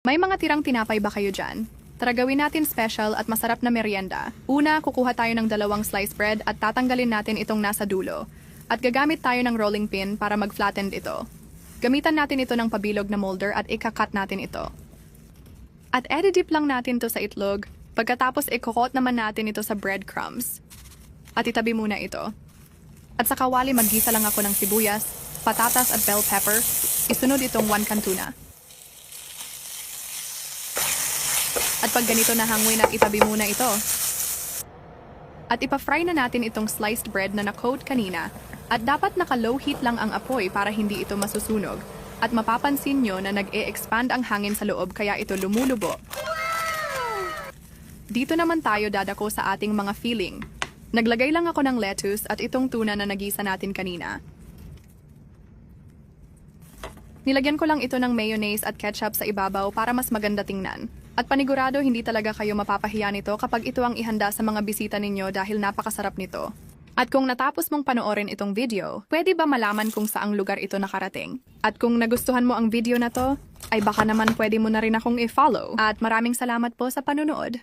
May mga tirang tinapay ba kayo dyan? Tara gawin natin special at masarap na merienda. Una, kukuha tayo ng 2 slice bread at tatanggalin natin itong nasa dulo. At gagamit tayo ng rolling pin para mag-flattened ito. Gamitan natin ito ng pabilog na molder at ikakat natin ito. At edidip lang natin to sa itlog. Pagkatapos ikukot naman natin ito sa breadcrumbs. At itabi muna ito. At sa kawali maggisa lang ako ng sibuyas, patatas at bell pepper. Isunod itong 1 can tuna. At pag ganito na hangwin at itabi muna ito. At ipa-fry na natin itong sliced bread na na-coat kanina. At dapat naka-low heat lang ang apoy para hindi ito masusunog. At mapapansin nyo na nag-e-expand ang hangin sa loob kaya ito lumulubo. Dito naman tayo dadako sa ating mga filling. Naglagay lang ako ng lettuce at itong tuna na nagisa natin kanina. Nilagyan ko lang ito ng mayonnaise at ketchup sa ibabaw para mas maganda tingnan. At panigurado hindi talaga kayo mapapahiya nito kapag ito ang ihanda sa mga bisita ninyo dahil napakasarap nito. At kung natapos mong panoorin itong video, pwede ba malaman kung saang lugar ito nakarating? At kung nagustuhan mo ang video na to, ay baka naman pwede mo na rin akong i-follow. At maraming salamat po sa panunood.